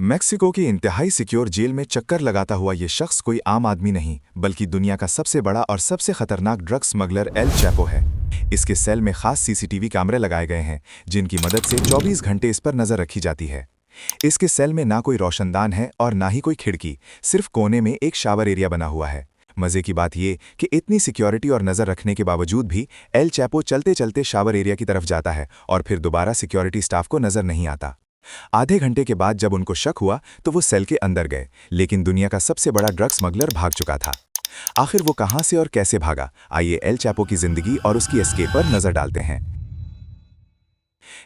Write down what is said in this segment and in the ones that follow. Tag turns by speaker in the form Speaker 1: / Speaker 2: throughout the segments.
Speaker 1: Mexico की इंतहाई secure jail में चक्कर लगाता हुआ ये शख्स कोई आम आदमी नहीं बल्कि दुनिया का सबसे बड़ा और सबसे खतरनाक ड्रग स्मगलर एल चैपो है। इसके सेल में खास सीसीटीवी कैमरे लगाए गए हैं जिनकी मदद से 24 घंटे इस पर नजर रखी जाती है। इसके सेल में ना कोई रोशनदान है और ना ही कोई खिड़की, सिर्फ कोने में एक शावर एरिया बना हुआ है। मजे की बात ये कि इतनी सिक्योरिटी और नजर रखने के बावजूद भी एल चैपो चलते चलते शावर एरिया की तरफ जाता है और फिर दोबारा सिक्योरिटी स्टाफ को नजर नहीं आता। आधे घंटे के बाद जब उनको शक हुआ तो वो सेल के अंदर गए, लेकिन दुनिया का सबसे बड़ा ड्रग स्मगलर भाग चुका था। आखिर वो कहां से और कैसे भागा, आइए एल चैपो की जिंदगी और उसकी एस्केप पर नजर डालते हैं।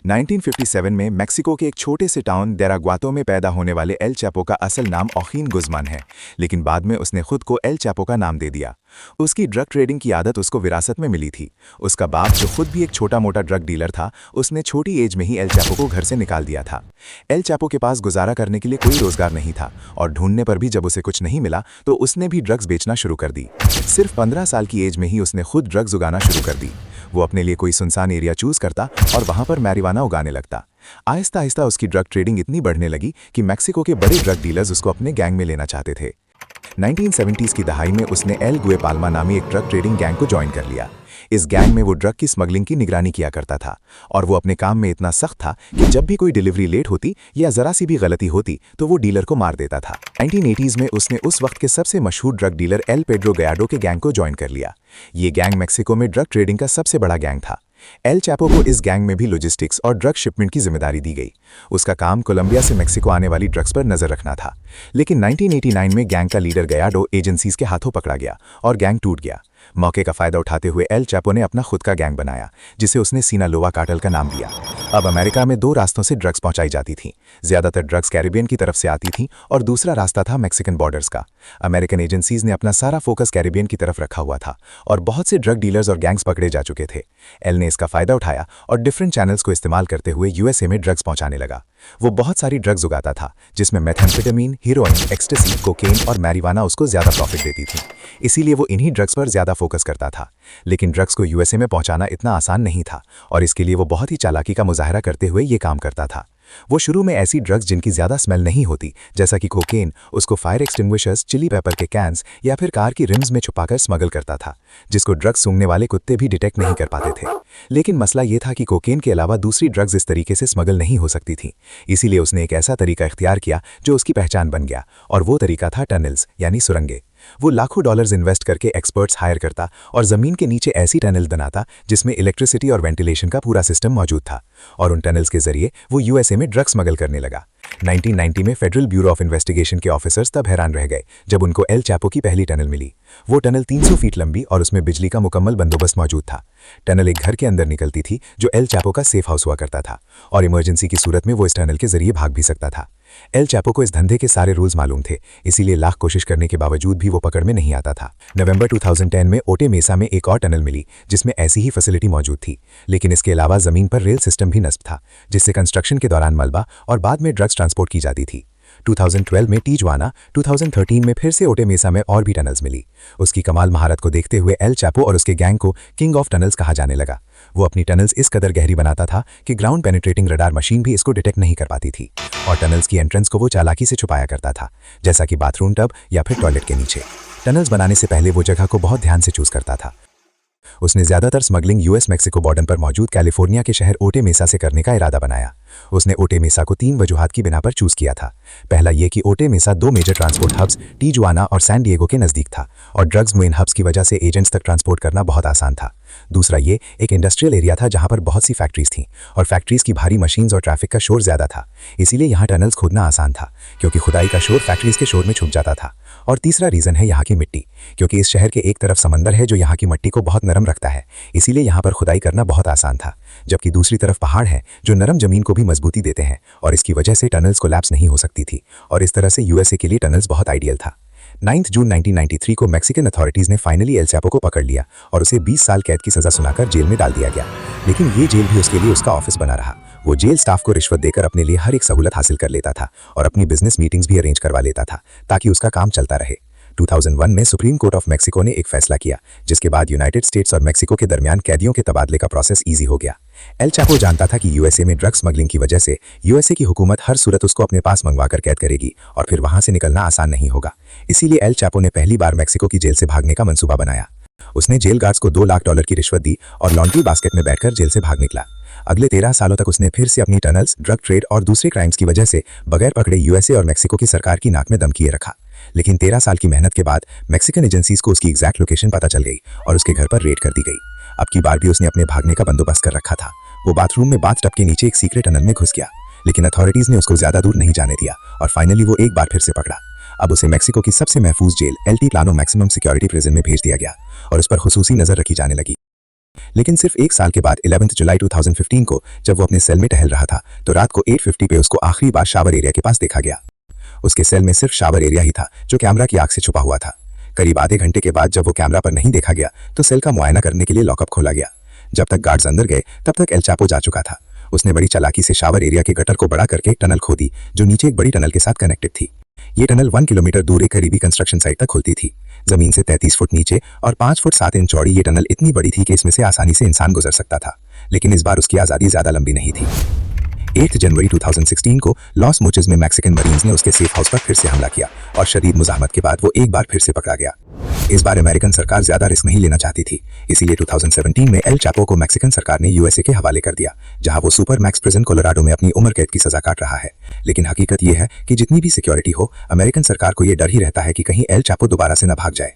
Speaker 1: 1957 में मेक्सिको के एक छोटे से टाउन डेराग्वातो में पैदा होने वाले एल चैपो का असल नाम ओखीन गुज़मान है, लेकिन बाद में उसने खुद को एल चैपो का नाम दे दिया। उसकी ड्रग ट्रेडिंग की आदत उसको विरासत में मिली थी। उसका बाप, जो खुद भी एक छोटा मोटा ड्रग डीलर था, उसने छोटी एज में ही एल चैपो को घर से निकाल दिया था। एल चैपो के पास गुजारा करने के लिए कोई रोजगार नहीं था और ढूंढने पर भी जब उसे कुछ नहीं मिला तो उसने भी ड्रग्स बेचना शुरू कर दी। सिर्फ 15 साल की एज में ही उसने खुद ड्रग्स उगाना शुरू कर दी। वो अपने लिए कोई सुनसान एरिया चूज करता और वहां पर मैरिवाना उगाने लगता। आहिस्ता आहिस्ता उसकी ड्रग ट्रेडिंग इतनी बढ़ने लगी कि मेक्सिको के बड़े ड्रग डीलर्स उसको अपने गैंग में लेना चाहते थे। 1970s की दहाई में उसने एल गुएपाल्मा नामी एक ड्रग ट्रेडिंग गैंग को ज्वाइन कर लिया। इस गैंग में वो ड्रग की स्मगलिंग की निगरानी किया करता था और वो अपने काम में इतना सख्त था कि जब भी कोई डिलीवरी लेट होती या जरा सी भी गलती होती तो वो डीलर को मार देता था। 1980s में उसने उस वक्त के सबसे मशहूर ड्रग डीलर एल पेड्रो गयाडो के गैंग को ज्वाइन कर लिया। ये गैंग मेक्सिको में ड्रग ट्रेडिंग का सबसे बड़ा गैंग था। एल चैपो को इस गैंग में भी लॉजिस्टिक्स और ड्रग शिपमेंट की जिम्मेदारी दी गई। उसका काम कोलंबिया से मेक्सिको आने वाली ड्रग्स पर नजर रखना था, लेकिन 1989 में गैंग का लीडर गयाडो एजेंसीज के हाथों पकड़ा गया और गैंग टूट गया। मौके का फायदा उठाते हुए एल चैपो ने अपना खुद का गैंग बनाया, जिसे उसने सिनालोवा कार्टेल का नाम दिया। अब अमेरिका में 2 रास्तों से ड्रग्स पहुंचाई जाती थीं। ज्यादातर ड्रग्स कैरिबियन की तरफ से आती थीं और दूसरा रास्ता था मैक्सिकन बॉर्डर्स का। अमेरिकन एजेंसीज ने अपना सारा फोकस कैरिबियन की तरफ रखा हुआ था और बहुत से ड्रग डीलर्स और गैंग्स पकड़े जा चुके थे। एल ने इसका फायदा उठाया और डिफरेंट चैनल्स को इस्तेमाल करते हुए यूएसए में ड्रग्स पहुंचाने लगा। वो बहुत सारी ड्रग्स उगाता था जिसमें मेथेम्फेटामीन, हीरोइन, एक्सटेसी, कोकेन और मैरिवाना उसको ज्यादा प्रॉफिट देती थी। इसीलिए वो इन्हीं ड्रग्स पर ज्यादा फोकस करता था। लेकिन ड्रग्स को यूएसए में पहुंचाना इतना आसान नहीं था और इसके लिए वो बहुत ही चालाकी का मुजाहरा करते हुए ये काम करता था। वो शुरू में ऐसी ड्रग्स जिनकी ज्यादा स्मेल नहीं होती, जैसा कि कोकेन, उसको फायर एक्सटिंग्विशर्स, चिली पेपर के कैंस या फिर कार की रिम्स में छुपाकर स्मगल करता था, जिसको ड्रग्स सूंघने वाले कुत्ते भी डिटेक्ट नहीं कर पाते थे। लेकिन मसला ये था कि कोकेन के अलावा दूसरी ड्रग्स इस तरीके से स्मगल नहीं हो सकती थी। इसीलिए उसने एक ऐसा तरीका इख्तियार किया जो उसकी पहचान बन गया, और वो तरीका था टनल्स यानी सुरंगे। वो लाखों डॉलर्स इन्वेस्ट करके एक्सपर्ट्स हायर करता और जमीन के नीचे ऐसी टनल बनाता जिसमें इलेक्ट्रिसिटी और वेंटिलेशन का पूरा सिस्टम मौजूद था, और उन टनल्स के जरिए वो यूएसए में ड्रग्स स्मगल करने लगा। 1990 में फेडरल ब्यूरो ऑफ इन्वेस्टिगेशन के ऑफिसर्स तब हैरान रह गए जब उनको एल चैपो की पहली टनल मिली। वो टनल 300 फीट लंबी और उसमें बिजली का मुकम्मल बंदोबस्त मौजूद था। टनल एक घर के अंदर निकलती थी जो एल चैपो का सेफ हाउस हुआ करता था, और इमरजेंसी की सूरत में वो इस टनल के जरिए भाग भी सकता था। एल चैपो को इस धंधे के सारे रूल्स मालूम थे, इसीलिए लाख कोशिश करने के बावजूद भी वो पकड़ में नहीं आता था। नवंबर 2010 में ओटे मेसा में एक और टनल मिली जिसमें ऐसी ही फैसिलिटी मौजूद थी, लेकिन इसके अलावा जमीन पर रेल सिस्टम भी नस्ब था, जिससे कंस्ट्रक्शन के दौरान मलबा और बाद में ड्रग्स ट्रांसपोर्ट की जाती थी। 2012 में टिजुआना, 2013 में फिर से ओटे मेसा में और भी टनल्स मिली। उसकी कमाल महारत को देखते हुए एल चैपो और उसके गैंग को किंग ऑफ टनल्स कहा जाने लगा। वो अपनी टनल्स इस कदर गहरी बनाता था कि ग्राउंड पेनिट्रेटिंग रडार मशीन भी इसको डिटेक्ट नहीं कर पाती थी, और टनल्स की एंट्रेंस को वो चालाकी से छुपाया करता था, जैसा कि बाथरूम टब या फिर टॉयलेट के नीचे। टनल्स बनाने से पहले वो जगह को बहुत ध्यान से चूज करता था। उसने ज्यादातर स्मगलिंग यूएस मेक्सिको बॉर्डर पर मौजूद कैलिफोर्निया के शहर ओटे मेसा से करने का इरादा बनाया। उसने ओटे मेसा को 3 वजूहात की बिना पर चूज किया था। पहला ये कि ओटे मेसा 2 मेजर ट्रांसपोर्ट हब्स टिजुआना और सैन डिएगो के नजदीक था, और ड्रग्स मेन हब्स की वजह से एजेंट्स तक ट्रांसपोर्ट करना बहुत आसान था। दूसरा ये एक इंडस्ट्रियल एरिया था जहां पर बहुत सी फैक्ट्रीज थीं, और फैक्ट्रीज की भारी मशीन्स और ट्रैफिक का शोर ज्यादा था, इसीलिए यहाँ टनल्स खोदना आसान था क्योंकि खुदाई का शोर फैक्ट्रीज के शोर में छुप जाता था। और तीसरा रीजन है यहाँ की मिट्टी, क्योंकि इस शहर के एक तरफ समंदर है जो यहाँ की मिट्टी को बहुत नरम रखता है, इसीलिए यहाँ पर खुदाई करना बहुत आसान था, जबकि दूसरी तरफ पहाड़ है जो नरम जमीन को भी मजबूती देते हैं, और इसकी वजह से टनल्स कोलैप्स नहीं हो सकती थी, और इस तरह से यूएसए के लिए टनल्स बहुत आइडियल था। 9 जून 1993 को मैक्सिकन अथॉरिटीज ने फाइनली एल चैपो को पकड़ लिया और उसे 20 साल कैद की सजा सुनाकर जेल में डाल दिया गया। लेकिन ये जेल भी उसके लिए उसका ऑफिस बना रहा। वो जेल स्टाफ को रिश्वत देकर अपने लिए हर एक सहूलत हासिल कर लेता था और अपनी बिजनेस मीटिंग्स भी अरेंज करवा लेता था ताकि उसका काम चलता रहे। 2001 में सुप्रीम कोर्ट ऑफ मेक्सिको ने एक फैसला किया, जिसके बाद यूनाइटेड स्टेट्स और मेक्सिको के दरमियान कैदियों के तबादले का प्रोसेस इजी हो गया। एल चैपो जानता था कि यूएसए में ड्रग स्मगलिंग की वजह से यूएसए की हुकूमत हर सूरत उसको अपने पास मंगवाकर कैद करेगी और फिर वहां से निकलना आसान नहीं होगा। इसीलिए एल चैपो ने पहली बार मेक्सिको की जेल से भागने का मंसूबा बनाया। उसने जेल गार्ड्स को $2 लाख की रिश्वत दी और लॉन्ड्री बास्केट में बैठकर जेल से भाग निकला। अगले 13 सालों तक उसने फिर से अपनी टनल्स, ड्रग ट्रेड और दूसरे क्राइम्स की वजह से बगैर पकड़े यूएसए और मेक्सिको की सरकार की नाक में दम किए रखा। लेकिन 13 साल की मेहनत के बाद मेक्सिकन एजेंसीज को उसकी एग्जैक्ट लोकेशन पता चल गई और उसके घर पर रेड कर दी गई। अब की बार भी उसने अपने भागने का बंदोबस्त कर रखा था। वो बाथरूम में बाथटब के नीचे एक सीक्रेट टनल में घुस गया, लेकिन अथॉरिटीज ने उसको ज्यादा दूर नहीं जाने दिया और फाइनली वो एक बार फिर से पकड़ा। अब उसे मेक्सिको की सबसे महफूज jail Altiplano maximum security prison में भेज दिया गया और उस पर खुसूसी नजर रखी जाने लगी। लेकिन सिर्फ एक साल के बाद 11 जुलाई 2015 को जब वो अपने सेल में टहल रहा था तो रात को 8:50 पे उसको आखिरी बार शावर एरिया के पास देखा गया। उसके सेल में सिर्फ शावर एरिया ही था जो कैमरा की आंख से छुपा हुआ था। करीब आधे घंटे के बाद जब वो कैमरा पर नहीं देखा गया तो सेल का मुआयना करने के लिए लॉकअप खोला गया। जब तक गार्ड्स अंदर गए तब तक एल चैपो जा चुका था। उसने बड़ी चालाकी से शावर एरिया के गटर को बड़ा करके एक टनल खोदी जो नीचे एक बड़ी टनल के साथ कनेक्टेड थी। ये टनल 1 किलोमीटर दूर एक करीबी कंस्ट्रक्शन साइट तक खुलती थी। जमीन से 33 फुट नीचे और 5 फुट 7 इंच चौड़ी ये टनल इतनी बड़ी थी कि इसमें से आसानी से इंसान गुजर सकता था। लेकिन इस बार उसकी आज़ादी ज्यादा लंबी नहीं थी। 8 जनवरी 2016 को लॉस मोचेस में मैक्सिकन मरीन्स ने उसके सेफ हाउस पर फिर से हमला किया और शदीद मुज़ाहमत के बाद वो एक बार फिर से पकड़ा गया। इस बार अमेरिकन सरकार ज्यादा रिस्क नहीं लेना चाहती थी, इसीलिए 2017 में एल चैपो को मैक्सिकन सरकार ने यूएसए के हवाले कर दिया, जहां वो सुपर मैक्स प्रिजन कोलोराडो में अपनी उम्र कैद की सजा काट रहा है। लेकिन हकीकत यह है कि जितनी भी सिक्योरिटी हो, अमेरिकन सरकार को यह डर ही रहता है कि कहीं एल चैपो दोबारा से न भाग जाए।